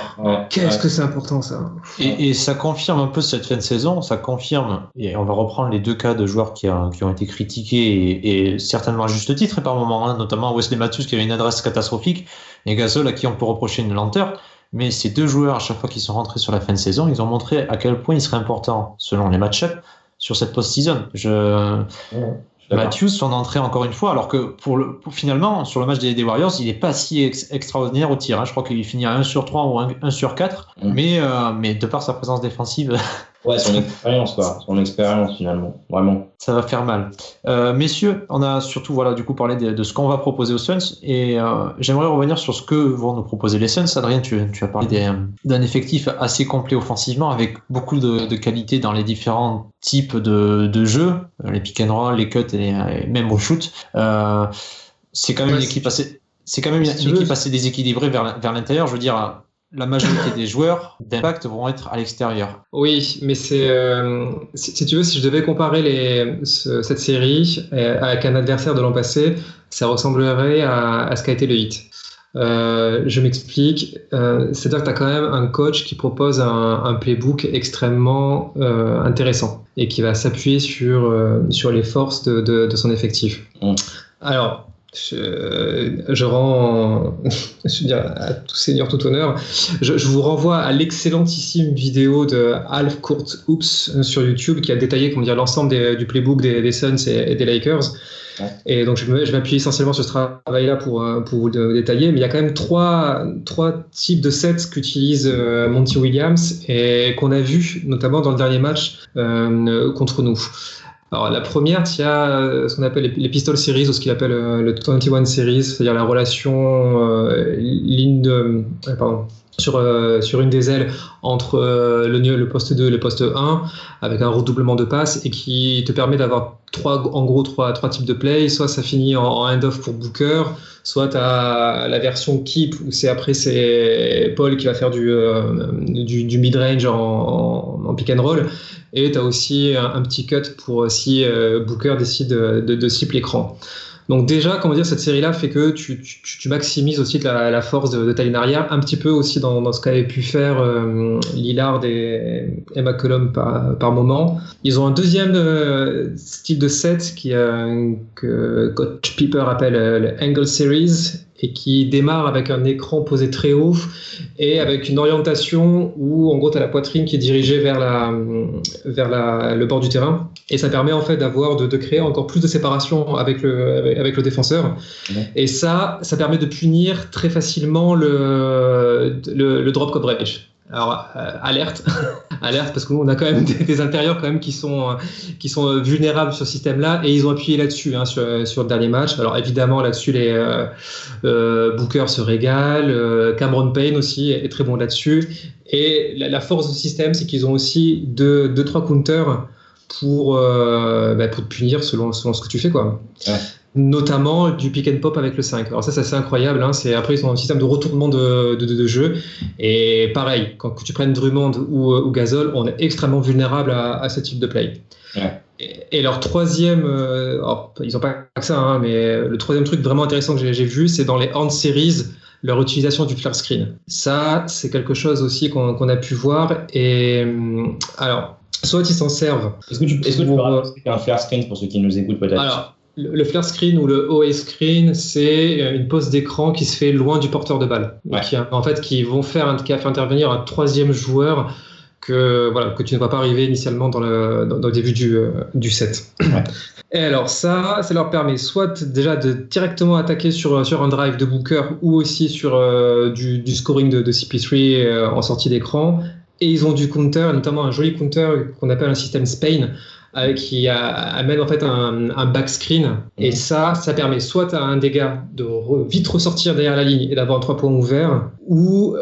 Qu'est-ce que c'est important ça. Et ça confirme un peu cette fin de saison, ça confirme, et on va reprendre les 2 cas de joueurs qui ont été critiqués et certainement à juste titre par moment, notamment Wesley Matthews qui avait une adresse catastrophique et Gasol à qui on peut reprocher une lenteur. Mais ces 2 joueurs, à chaque fois qu'ils sont rentrés sur la fin de saison, ils ont montré à quel point il serait important, selon les match-ups, sur cette post-season. Matthews, son entrée encore une fois, alors que finalement, sur le match des Warriors, il n'est pas si extraordinaire au tir. Hein. Je crois qu'il finit à 1 sur 3 ou 1 sur 4, mais de par sa présence défensive... Ouais, son expérience finalement, vraiment. Ça va faire mal. Messieurs, on a surtout du coup parlé de ce qu'on va proposer aux Suns et j'aimerais revenir sur ce que vont nous proposer les Suns. Adrien, tu as parlé d'un effectif assez complet offensivement avec beaucoup de qualité dans les différents types de jeux, les pick and roll, les cuts et même au shoot. C'est quand même une équipe assez déséquilibrée vers l'intérieur. Je veux dire, la majorité des joueurs d'impact vont être à l'extérieur. Oui, mais si tu veux, si je devais comparer cette série avec un adversaire de l'an passé, ça ressemblerait à ce qu'a été le Heat. Je m'explique. C'est-à-dire que tu as quand même un coach qui propose un playbook extrêmement intéressant et qui va s'appuyer sur les forces de son effectif. Alors, je rends je veux dire, à tout seigneur tout honneur, je vous renvoie à l'excellentissime vidéo de Half Court Hoops sur YouTube qui a détaillé l'ensemble du playbook des Suns et des Lakers. Ouais. Et donc je vais m'appuyer essentiellement sur ce travail-là pour vous le détailler, mais il y a quand même trois types de sets qu'utilise Monty Williams et qu'on a vu notamment dans le dernier match contre nous. Alors la première, il y a ce qu'on appelle les Pistol Series ou ce qu'il appelle le 21 Series, c'est-à-dire la relation sur une des ailes entre le poste 2 et le poste 1 avec un redoublement de passes et qui te permet d'avoir trois types de play. Soit ça finit en hand-off pour Booker, soit tu as la version keep où c'est Paul qui va faire du mid-range en pick and roll, et tu as aussi un petit cut pour si Booker décide de slip l'écran. Donc déjà, cette série-là fait que tu maximises aussi la force de ta ligne arrière, un petit peu aussi dans ce qu'avaient pu faire Lillard et McCollum par moment. Ils ont un deuxième style de set que Coach Piper appelle le Angle Series et qui démarre avec un écran posé très haut et avec une orientation où en gros tu as la poitrine qui est dirigée vers le bord du terrain Et ça permet en fait de créer encore plus de séparation avec le défenseur. Et ça permet de punir très facilement le drop coverage. Alors alerte parce que nous on a quand même des intérieurs quand même qui sont vulnérables sur ce système-là, et ils ont appuyé là-dessus sur le dernier match. Alors évidemment là-dessus les Booker se régale, Cameron Payne aussi est très bon là-dessus, et la force du système c'est qu'ils ont aussi 2-3 counters pour te punir selon ce que tu fais, quoi. Ouais. Notamment du pick and pop avec le 5. Alors ça c'est assez incroyable, hein. Après ils ont un système de retournement de jeu, et pareil, quand tu prennes Drummond ou Gasol, on est extrêmement vulnérable à ce type de play. Ouais. Et leur troisième, ils n'ont pas que ça, hein, mais le troisième truc vraiment intéressant que j'ai vu, c'est dans les Horn Series, leur utilisation du flare screen. Ça c'est quelque chose aussi qu'on a pu voir, et alors soit ils s'en servent. Est-ce que tu peux rappeler ce qu'est un flare screen pour ceux qui nous écoutent peut-être? Alors, le flare screen ou le OA screen, c'est une pose d'écran qui se fait loin du porteur de balle. Ouais. Qui va faire intervenir un troisième joueur que tu ne vas pas arriver initialement dans le début du set. Ouais. Et alors ça leur permet soit déjà de directement attaquer sur un drive de Booker, ou aussi sur du scoring de CP3 en sortie d'écran. Et ils ont du counter, notamment un joli counter qu'on appelle un système Spain, qui amène en fait un back screen, et ça permet soit à un des gars de vite ressortir derrière la ligne et d'avoir un 3 points ouvert, ou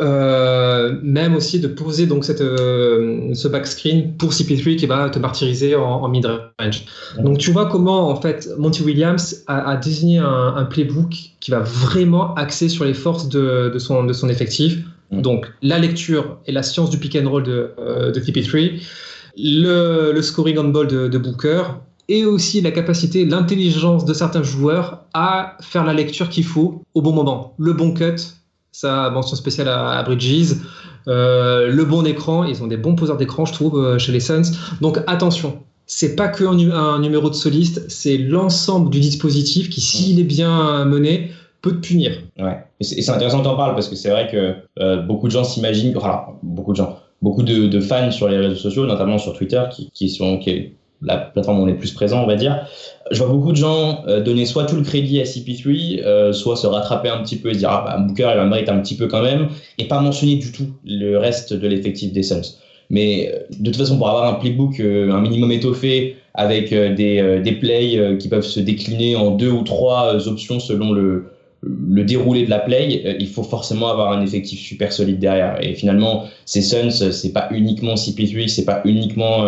même aussi de poser donc ce back screen pour CP3 qui va te martyriser en mid-range. Donc tu vois comment en fait Monty Williams a désigné un playbook qui va vraiment axer sur les forces de son effectif. Donc la lecture et la science du pick and roll de CP3, le scoring on ball de Booker, et aussi la capacité, l'intelligence de certains joueurs à faire la lecture qu'il faut au bon moment. Le bon cut, ça, mention spéciale à Bridges, le bon écran, ils ont des bons poseurs d'écran, je trouve, chez les Suns. Donc attention, c'est pas que un numéro de soliste, c'est l'ensemble du dispositif qui, s'il est bien mené, peut te punir. Ouais, et c'est intéressant que tu en parles, parce que c'est vrai que beaucoup de gens s'imaginent, beaucoup de fans sur les réseaux sociaux, notamment sur Twitter, qui est la plateforme où on est plus présent, on va dire. Je vois beaucoup de gens donner soit tout le crédit à CP3, soit se rattraper un petit peu et se dire Booker il en mérite un petit peu quand même, et pas mentionner du tout le reste de l'effectif des Suns. Mais de toute façon, pour avoir un playbook un minimum étoffé, avec des plays qui peuvent se décliner en 2 ou 3 options selon le déroulé de la play, il faut forcément avoir un effectif super solide derrière. Et finalement, ces Suns, c'est pas uniquement CP3, c'est pas uniquement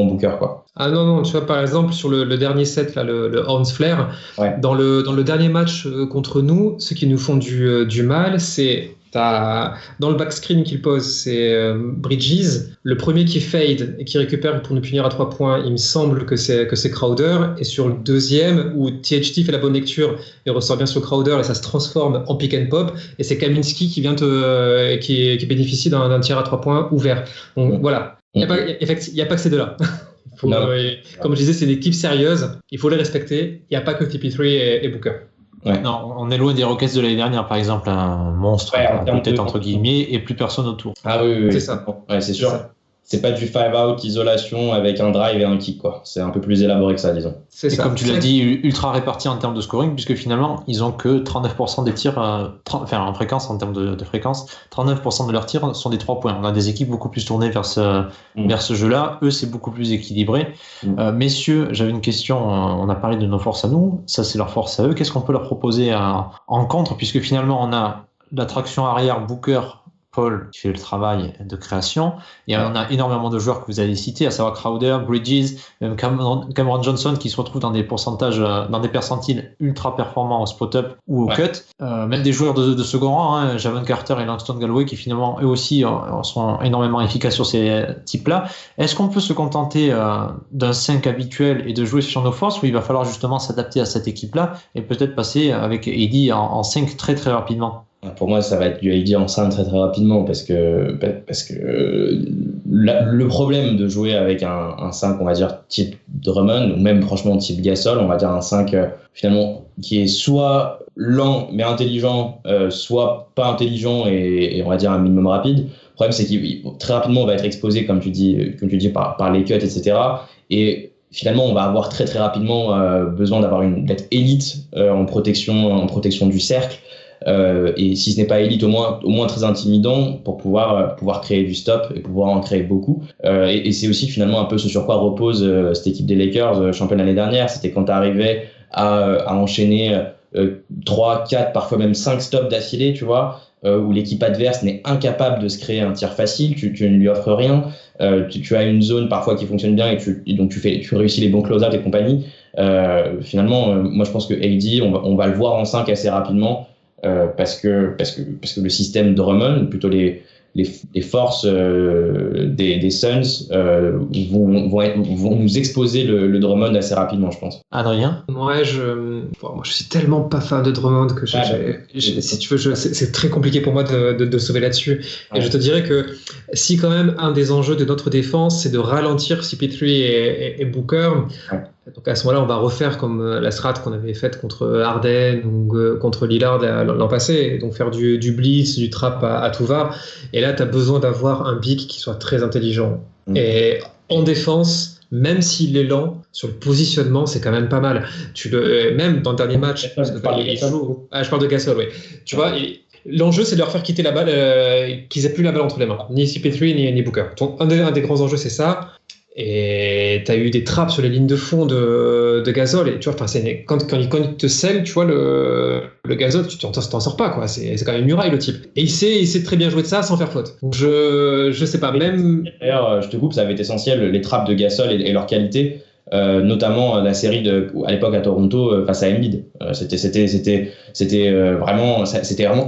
Booker, quoi. Ah non, tu vois, par exemple, sur le dernier set, là, le Horns Flare, ouais. Dans le dernier match contre nous, ceux qui nous font du mal, c'est dans le back screen qu'il pose, c'est Bridges. Le premier qui fade et qui récupère pour nous punir à 3 points, il me semble que c'est Crowder. Et sur le deuxième, où THT fait la bonne lecture et ressort bien sur Crowder, et ça se transforme en pick and pop, et c'est Kaminsky qui vient qui bénéficie d'un tir à 3 points ouvert. Donc voilà, il n'y a pas que ces deux-là. Comme je disais, c'est une équipe sérieuse, il faut les respecter. Il n'y a pas que TP3 et Booker. Ouais. Non, on est loin des Rockets de l'année dernière, par exemple, un monstre, peut-être entre guillemets, et plus personne autour. Ah oui. C'est ça. Ouais, c'est sûr. C'est pas du 5-out isolation avec un drive et un kick, quoi. C'est un peu plus élaboré que ça, disons. Et comme tu l'as dit, ultra réparti en termes de scoring, puisque finalement, ils ont que 39% des tirs, en fréquence, en termes de fréquence, 39% de leurs tirs sont des 3 points. On a des équipes beaucoup plus tournées vers ce jeu-là. Eux, c'est beaucoup plus équilibré. Messieurs, j'avais une question. On a parlé de nos forces à nous. Ça, c'est leur force à eux. Qu'est-ce qu'on peut leur proposer en contre, puisque finalement, on a la traction arrière Booker, Paul qui fait le travail de création, et on a énormément de joueurs que vous avez cités, à savoir Crowder, Bridges, même Cameron Johnson qui se retrouve dans des pourcentages, dans des percentiles ultra performants au spot-up ou au cut, même des joueurs de second rang, Javon Carter et Langston Galloway qui finalement eux aussi sont énormément efficaces sur ces types-là. Est-ce qu'on peut se contenter d'un 5 habituel et de jouer sur nos forces, ou il va falloir justement s'adapter à cette équipe-là et peut-être passer avec AD en 5 très très rapidement? Pour moi, ça va être du AD en 5 très très rapidement, parce que le problème de jouer avec un 5, on va dire, type Drummond, ou même franchement type Gasol, on va dire un 5 finalement qui est soit lent mais intelligent, soit pas intelligent et on va dire un minimum rapide. Le problème, c'est qu'il très rapidement on va être exposé, comme tu dis par les cuts, etc. Et finalement, on va avoir très très rapidement besoin d'être élite en protection du cercle. Et si ce n'est pas élite, au moins très intimidant pour pouvoir créer du stop et pouvoir en créer beaucoup. Et c'est aussi finalement un peu ce sur quoi repose cette équipe des Lakers, championne l'année dernière. C'était quand tu arrivais à enchaîner 3, 4, parfois même 5 stops d'affilée, tu vois, où l'équipe adverse n'est incapable de se créer un tir facile, tu ne lui offres rien, tu as une zone parfois qui fonctionne bien et donc tu réussis les bons close-out et compagnie. Finalement, moi je pense que AD, on va le voir en 5 assez rapidement. Parce que le système Drummond, plutôt les forces des Suns vont nous exposer le Drummond assez rapidement, je pense. Adrien? Moi, je suis tellement pas fan de Drummond que si tu veux, c'est très compliqué pour moi de sauver là-dessus. Et je te dirais que si quand même un des enjeux de notre défense, c'est de ralentir CP3 et Booker. Ouais. Donc à ce moment-là, on va refaire comme la strat qu'on avait faite contre Harden ou contre Lillard l'an passé, donc faire du blitz, du trap à tout va. Et là, tu as besoin d'avoir un big qui soit très intelligent. Et en défense, même s'il est lent, sur le positionnement, c'est quand même pas mal. Même dans le dernier match, je parle de Gasol, oui. Tu vois, l'enjeu, c'est de leur faire quitter la balle, qu'ils aient plus la balle entre les mains, ni CP3 ni Booker. Donc un des grands enjeux, c'est ça. Et tu as eu des trappes sur les lignes de fond de Gasol. Et tu vois, quand il te scelle, tu vois, le Gasol, tu t'en sors pas, quoi. C'est quand même une muraille, le type. Et il sait très bien jouer de ça sans faire faute. Donc je sais pas, même. D'ailleurs, je te coupe, ça avait été essentiel, les trappes de Gasol et leur qualité. Notamment la série à l'époque à Toronto face à Embiid. C'était vraiment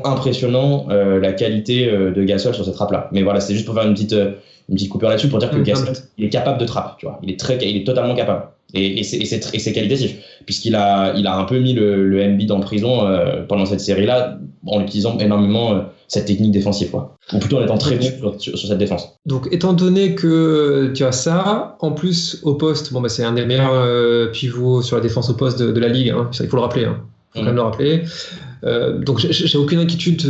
impressionnant la qualité de Gasol sur cette trappe là. Mais voilà, c'est juste pour faire une petite coupure là-dessus pour dire que Gasol il est capable de trappe, tu vois. Il est totalement capable. Et c'est qualitatif puisqu'il a un peu mis le Embiid en prison pendant cette série là en utilisant énormément cette technique défensive, quoi. Ou plutôt en étant très bon sur cette défense. Donc, étant donné que tu as ça, en plus, au poste, c'est un des meilleurs pivots sur la défense au poste de la Ligue, hein. Ça, il faut le rappeler. Hein. Il faut quand même le rappeler. Donc, j'ai aucune inquiétude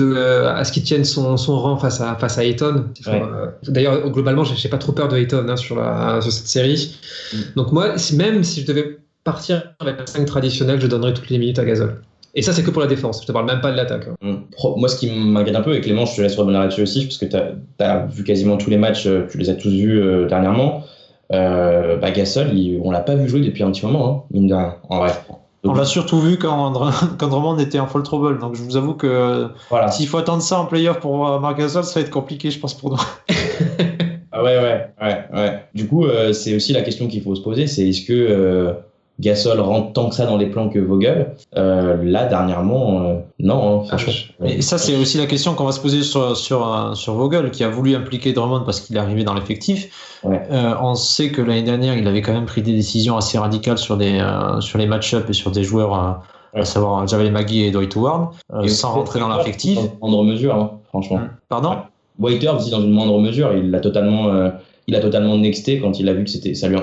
à ce qu'il tienne son rang face à Ayton. D'ailleurs, globalement, j'ai pas trop peur de Ayton sur cette série. Donc, moi, même si je devais partir avec un 5 traditionnel, je donnerais toutes les minutes à Gasol. Et ça, c'est que pour la défense. Je te parle même pas de l'attaque. Moi, ce qui m'inquiète un peu, et Clément, je te laisse revenir là-dessus aussi, parce que tu as vu quasiment tous les matchs, tu les as tous vus dernièrement. Gasol, on l'a pas vu jouer depuis un petit moment, hein, mine de rien, en vrai. Donc, on l'a surtout vu quand Drummond était en fall trouble. Donc, je vous avoue que s'il faut attendre ça en playoff pour Marc Gasol, ça va être compliqué, je pense, pour nous. Ouais. Du coup, c'est aussi la question qu'il faut se poser, c'est est-ce que Gasol rentre tant que ça dans les plans que Vogel? Là, dernièrement, non. Hein, mais ça, c'est aussi la question qu'on va se poser sur Vogel, qui a voulu impliquer Drummond parce qu'il est arrivé dans l'effectif. Ouais. On sait que l'année dernière, il avait quand même pris des décisions assez radicales sur les match-ups et sur des joueurs, à savoir Javel McGee et Dwight Howard, sans rentrer dans l'effectif. Dans une moindre mesure, hein, franchement. Pardon? Waiters aussi dans une moindre mesure, il a totalement nexté quand il a vu que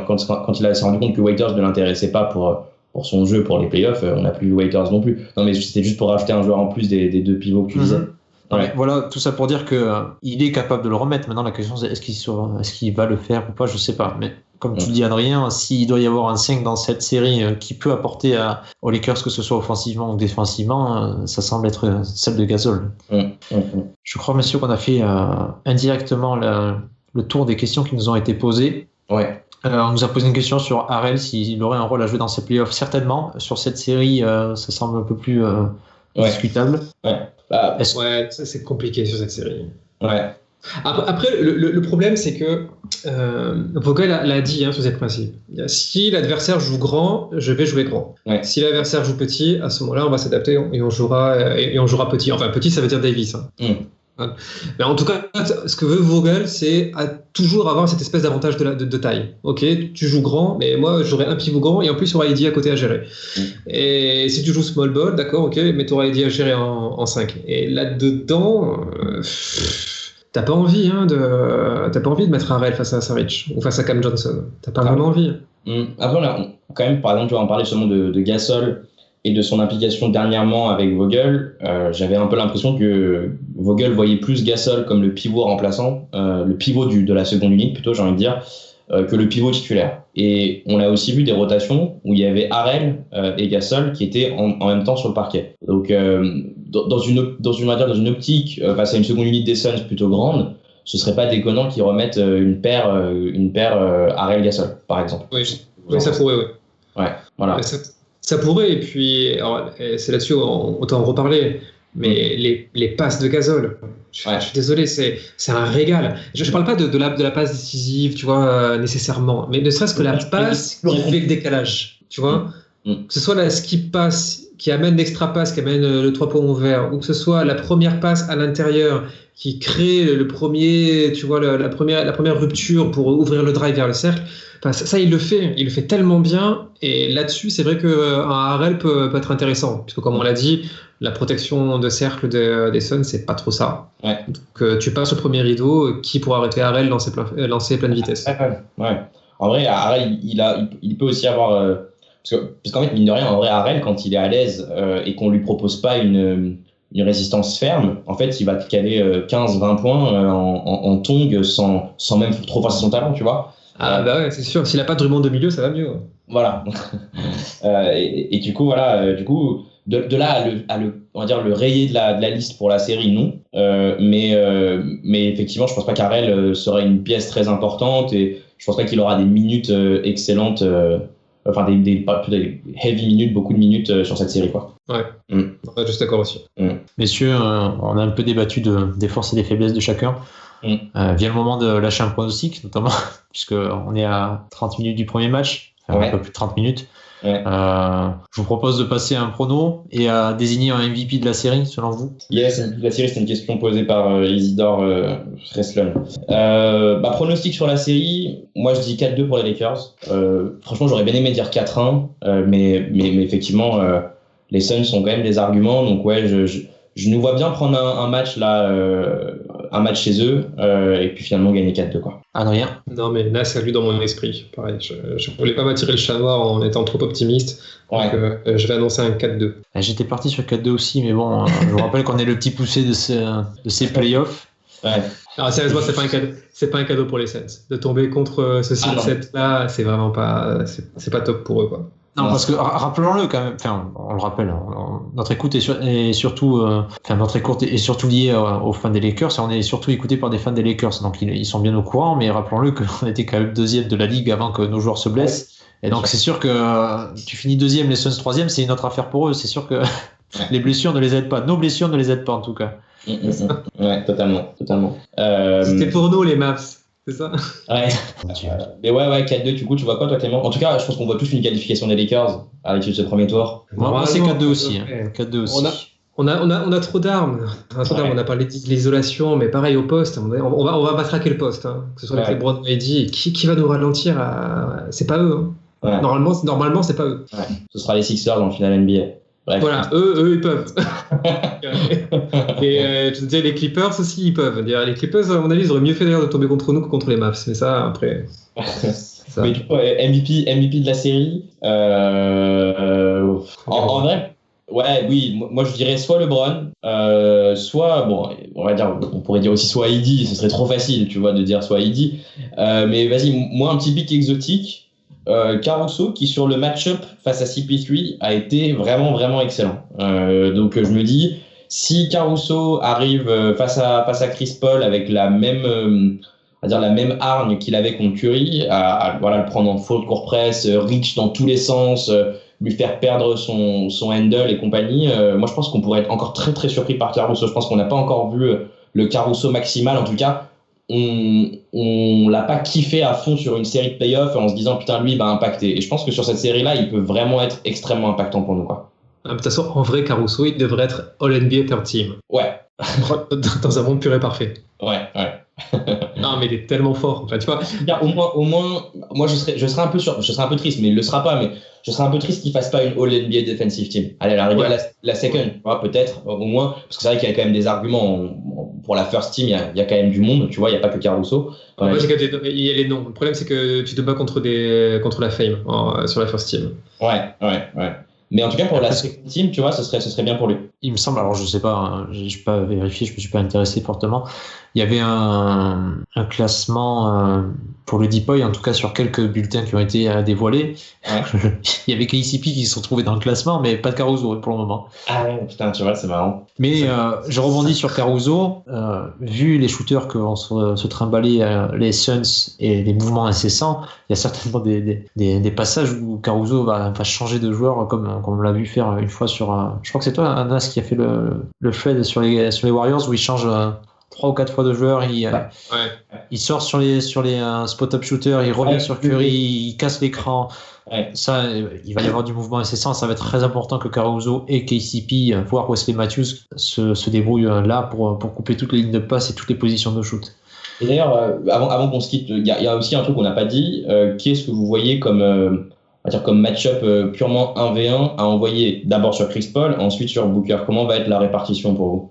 quand il s'est rendu compte que Waiters ne l'intéressait pas pour son jeu pour les playoffs, on n'a plus vu Waiters non plus. Non, mais c'était juste pour rajouter un joueur en plus des deux pivots que tu disais. Ouais. Voilà, tout ça pour dire que il est capable de le remettre. Maintenant, la question c'est est-ce qu'il va le faire ou pas, je sais pas. Mais comme tu dis, Adrien, s'il doit y avoir un 5 dans cette série qui peut apporter aux Lakers, que ce soit offensivement ou défensivement, ça semble être celle de Gasol. Je crois, messieurs, qu'on a fait indirectement le tour des questions qui nous ont été posées. Ouais. On nous a posé une question sur Harrell, s'il aurait un rôle à jouer dans ces playoffs. Certainement. Sur cette série, ça semble un peu plus discutable. Ouais, ça, c'est compliqué sur cette série. Ouais. Après, le problème, c'est que Vogel l'a dit sur ses principes. Si l'adversaire joue grand, je vais jouer grand. Ouais. Si l'adversaire joue petit, à ce moment-là, on va s'adapter et on jouera petit. Enfin, petit, ça veut dire Davis. Mais en tout cas, ce que veut Vogel, c'est toujours avoir cette espèce d'avantage de taille. Ok, tu joues grand, mais moi j'aurai un pivot grand et en plus il y aura Eddie à côté à gérer. Et si tu joues small ball, d'accord, ok, mais tu auras Eddie à gérer en 5. Et là-dedans, t'as pas envie de mettre Harrell face à Saric ou face à Cam Johnson. T'as pas vraiment envie. Après, quand même, par exemple, tu vas en parler justement de Gasol et de son implication dernièrement avec Vogel. J'avais un peu l'impression que Vogel voyait plus Gasol comme le pivot remplaçant, le pivot de la seconde unité plutôt, j'ai envie de dire, que le pivot titulaire. Et on a aussi vu des rotations où il y avait Harrell et Gasol qui étaient en même temps sur le parquet. Donc dans une optique face à une seconde unité des Suns plutôt grande, ce serait pas déconnant qu'ils remettent une paire Harrell-Gasol, par exemple. Oui, ça pourrait, oui. Ouais, voilà. Ça pourrait, et puis alors, c'est là-dessus autant en reparler. Mais les passes de Gasol, je suis désolé, c'est un régal. Je parle pas de la passe décisive, tu vois, nécessairement, mais ne serait-ce que la passe qui fait le décalage, tu vois. Que ce soit la skip pass qui amène l'extra pass, qui amène le 3 points ouverts, ou que ce soit la première passe à l'intérieur qui crée le premier, tu vois, la première rupture pour ouvrir le drive vers le cercle. Enfin, ça, il le fait tellement bien. Et là-dessus, c'est vrai qu'un Harrell peut être intéressant. Puisque, comme on l'a dit, la protection de cercle des Suns, c'est pas trop ça. Ouais. Donc, tu passes au premier rideau, qui pourra arrêter Harrell lancer pleine vitesse. Ouais. En vrai, Harrell, il peut aussi avoir. Parce qu'en fait, mine de rien, en vrai, Harrell, quand il est à l'aise et qu'on lui propose pas une résistance ferme, en fait, il va te caler 15-20 points en tongue sans même trop forcer son talent, tu vois. Ah bah ouais, c'est sûr. S'il a pas de Drummond de milieu, ça va mieux. Voilà. Et du coup, voilà. De là on va dire le rayer de la liste pour la série, non. Mais effectivement, je pense pas qu'Harrell serait une pièce très importante et je pense pas qu'il aura des minutes excellentes. Enfin, des heavy minutes, beaucoup de minutes sur cette série, quoi. Ouais. Juste d'accord aussi. Messieurs, on a un peu débattu des forces et des faiblesses de chacun. Vient le moment de lâcher un pronostic, notamment, puisqu'on est à 30 minutes du premier match, un peu plus de 30 minutes. Ouais. Je vous propose de passer à un prono et à désigner un MVP de la série, selon vous. Yes, la série, c'est une question posée par Isidore Freslon. Pronostic sur la série, moi je dis 4-2 pour les Lakers. Franchement, j'aurais bien aimé dire 4-1, mais effectivement, les Suns sont quand même des arguments, donc ouais, je nous vois bien prendre un match là, un match chez eux, et puis finalement gagner 4-2, quoi. Adrien? Non, mais là, c'est lui dans mon esprit. Pareil, je voulais pas m'attirer le chat noir en étant trop optimiste. Donc, je vais annoncer un 4-2. J'étais parti sur 4-2 aussi, mais bon, je vous rappelle qu'on est le petit poussé de ces playoffs. Ouais. Alors, sérieusement, c'est pas un cadeau pour les Suns. De tomber contre ce set là, c'est vraiment pas, c'est pas top pour eux, quoi. Non, parce que rappelons-le quand même, enfin, on le rappelle, notre écoute est surtout, notre écoute est surtout liée aux fans des Lakers et on est surtout écouté par des fans des Lakers, donc ils sont bien au courant, mais rappelons-le qu'on était quand même deuxième de la ligue avant que nos joueurs se blessent. Et donc c'est sûr que tu finis deuxième, les Suns troisième, c'est une autre affaire pour eux. C'est sûr que les blessures ne les aident pas, nos blessures ne les aident pas en tout cas. Ouais, totalement. C'était pour nous les Mavs. C'est ça? Ouais. Mais ouais, 4-2, du coup, tu vois quoi, toi, Clément? En tout cas, je pense qu'on voit tous une qualification des Lakers à l'issue de ce premier tour. Moi, c'est 4-2 aussi. 4-2 aussi. On a trop d'armes. On a parlé de l'isolation, mais pareil au poste. On va matraquer le poste. Que ce soit avec les Brown et Eddie. Qui va nous ralentir c'est pas eux. Ouais. Normalement, c'est pas eux. Ouais. Ce sera les Sixers en finale NBA. Bref. Voilà, eux, ils peuvent. Et je te dis, les Clippers aussi, ils peuvent. Les Clippers, à mon avis, ils auraient mieux fait d'ailleurs de tomber contre nous que contre les Mavs. Mais ça, après. Ça. Mais du coup, MVP de la série. En vrai, oui, moi je dirais soit LeBron, soit, bon, on va dire, on pourrait dire aussi soit AD, ce serait trop facile, tu vois, de dire soit AD. Mais vas-y, moi, un petit pic exotique. Caruso qui sur le match-up face à CP3 a été vraiment vraiment excellent. Donc je me dis si Caruso arrive face à Chris Paul avec la même on va dire la même hargne qu'il avait contre Curry, à le prendre en faute court press, reach dans tous les sens, lui faire perdre son handle et compagnie, moi je pense qu'on pourrait être encore très très surpris par Caruso. Je pense qu'on n'a pas encore vu le Caruso maximal, en tout cas on l'a pas kiffé à fond sur une série de playoffs en se disant putain lui il va impacter, et je pense que sur cette série là il peut vraiment être extrêmement impactant pour nous, quoi. De toute façon, en vrai, Caruso il devrait être All-NBA Third Team. Ouais. Dans un monde pur et parfait. Ouais. Non, mais il est tellement fort. Enfin, tu vois. Au moins, moi je serais un peu triste, mais il le sera pas, mais je serais un peu triste qu'il fasse pas une All-NBA Defensive Team. Allez, à la rigueur, la second, peut-être, au moins, parce que c'est vrai qu'il y a quand même des arguments pour la first team, il y a quand même du monde, tu vois, il n'y a pas que Caruso. Moi, il y a les noms. Le problème, c'est que tu te bats contre la fame sur la first team. Ouais. Mais en tout cas, pour la second team, tu vois, ce serait bien pour lui. il me semble, alors je sais pas, hein, j'ai pas vérifié, je me suis pas intéressé fortement. Il y avait un classement pour le Deepoy, en tout cas sur quelques bulletins qui ont été dévoilés. Ouais. Il y avait KCP qui se sont trouvés dans le classement, mais pas de Caruso pour le moment. Ah ouais, putain, tu vois, c'est marrant. Mais je rebondis sur Caruso. Vu les shooters que vont se trimballer les Suns et les mouvements incessants, il y a certainement des passages où Caruso va changer de joueur, comme on l'a vu faire une fois sur. Je crois que c'est toi, Anas, qui a fait le thread sur les Warriors où il change 3 ou 4 fois de joueur. Il sort sur les spot-up shooters, il revient sur Curry, il casse l'écran. Ouais. Ça, il va y avoir du mouvement incessant. Ça va être très important que Caruso et KCP, voire Wesley Matthews, se débrouillent là pour couper toutes les lignes de passe et toutes les positions de shoot. Et d'ailleurs, avant qu'on se quitte, il y a aussi un truc qu'on n'a pas dit. Qu'est-ce que vous voyez comme match-up purement 1v1 à envoyer d'abord sur Chris Paul, ensuite sur Booker? Comment va être la répartition pour vous?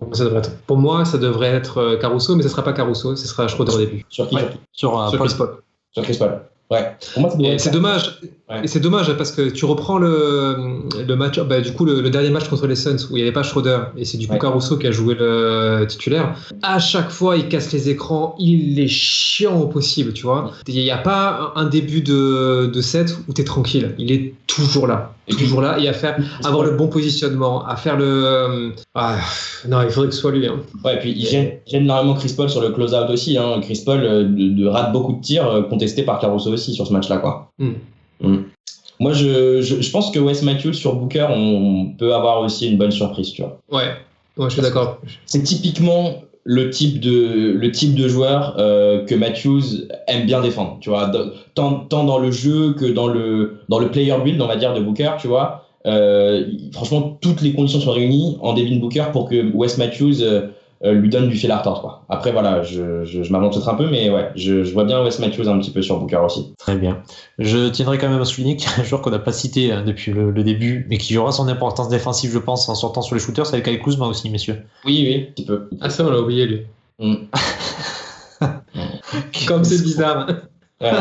Pour moi, ça devrait être Caruso, mais ce ne sera pas Caruso, ce sera Schroeder au début. Sur qui? Ouais, sur Chris Paul. Sur Chris Paul. Ouais. Pour moi, c'est dommage. Ouais. Et c'est dommage parce que tu reprends le match, du coup le dernier match contre les Suns où il n'y avait pas Schroeder et c'est du coup Caruso qui a joué le titulaire. À chaque fois, il casse les écrans, il est chiant au possible, tu vois. Il n'y a pas un début de set où tu es tranquille. Il est toujours là. Et à avoir le bon positionnement, à faire le. Non, il faudrait que ce soit lui. Hein. Ouais, et puis il gêne énormément Chris Paul sur le close-out aussi. Hein. Chris Paul rate beaucoup de tirs contestés par Caruso aussi sur ce match-là, quoi. Moi, je pense que Wes Matthews sur Booker, on peut avoir aussi une bonne surprise, tu vois. Ouais, je suis d'accord. C'est typiquement le type de joueur que Matthews aime bien défendre, tu vois, tant dans le jeu que dans le player build, on va dire, de Booker, tu vois. Franchement, toutes les conditions sont réunies en Devin Booker pour que Wes Matthews lui donne du fil à retordre, quoi. Après, voilà, je m'avance peut-être un peu, mais ouais, je vois bien Wes Matthews un petit peu sur Booker aussi. Très bien. Je tiendrai quand même à souligner qu'il y a un joueur qu'on n'a pas cité depuis le début, mais qui aura son importance défensive, je pense, en sortant sur les shooters, c'est Kyle Kuzma aussi, messieurs. Oui, un petit peu. Ah, ça, on l'a oublié, lui. Comme c'est bizarre. Ouais.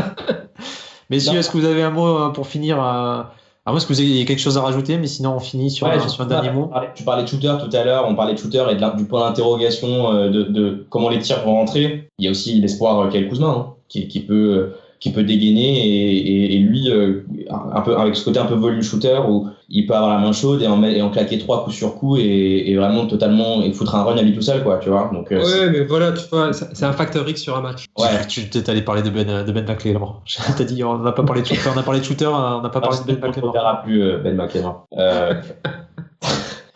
Messieurs, est-ce que vous avez un mot pour finir à moins que vous ayez quelque chose à rajouter, mais sinon on finit sur un dernier mot. Tu parlais de shooter tout à l'heure, on parlait de shooter et du point d'interrogation de comment les tirs vont rentrer. Il y a aussi l'espoir Kyle Kuzma, hein, qui peut dégainer et lui, un peu, avec ce côté un peu volume shooter où il peut avoir la main chaude et en claquer 3 coups sur coup et vraiment totalement et foutre un run à lui tout seul, quoi, tu vois. Donc, mais voilà, tu vois, c'est un facteur X sur un match. Ouais, tu t'es allé parler de Ben McLemore. T'as dit, on n'a pas parlé de shooter, on a parlé de shooter, on n'a pas parlé de Ben McLemore. On ne verra plus Ben McLemore.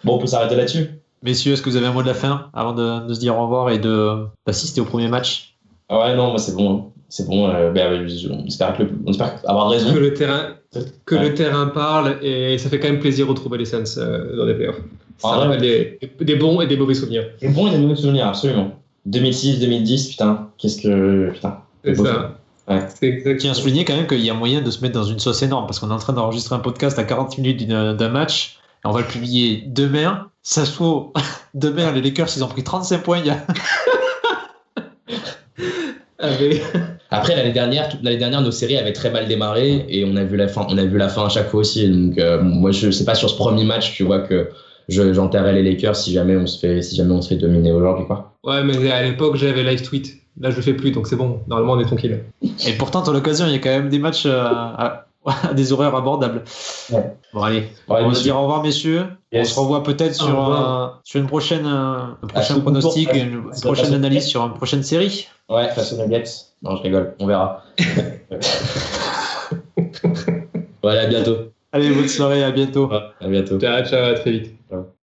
Bon, on peut s'arrêter là-dessus. Messieurs, est-ce que vous avez un mot de la fin avant de se dire au revoir et d'assister au premier match? Ouais, non, moi c'est bon. Hein. C'est bon, on espère avoir raison. Que le terrain parle et ça fait quand même plaisir de retrouver les Suns dans les playoffs. Ça rappelle des bons et des mauvais souvenirs. Des bons et des mauvais souvenirs, absolument. 2006, 2010, putain. C'est ça. Ouais. Je tiens à souligner quand même qu'il y a moyen de se mettre dans une sauce énorme parce qu'on est en train d'enregistrer un podcast à 40 minutes d'un match et on va le publier demain. Ça se trouve, demain, les Lakers, ils ont pris 35 points. Après, l'année dernière, nos séries avaient très mal démarré et on a vu la fin à chaque fois aussi. Donc, moi, je sais pas sur ce premier match, tu vois que j'enterrais les Lakers si jamais on se fait dominer aujourd'hui, quoi. Ouais, mais à l'époque, j'avais live tweet. Là, je le fais plus, donc c'est bon. Normalement, on est tranquille. Et pourtant, à l'occasion, il y a quand même des matchs à des horaires abordables. Ouais. Bon, allez. On va se dire au revoir, messieurs. Yes. On se revoit peut-être sur un prochain pronostic, une prochaine analyse sur une prochaine série. Ouais, face aux Nuggets. Non, je rigole. On verra. Voilà, à bientôt. Allez, bonne soirée. À bientôt. Ouais, à bientôt. Ciao, à très vite. Ciao.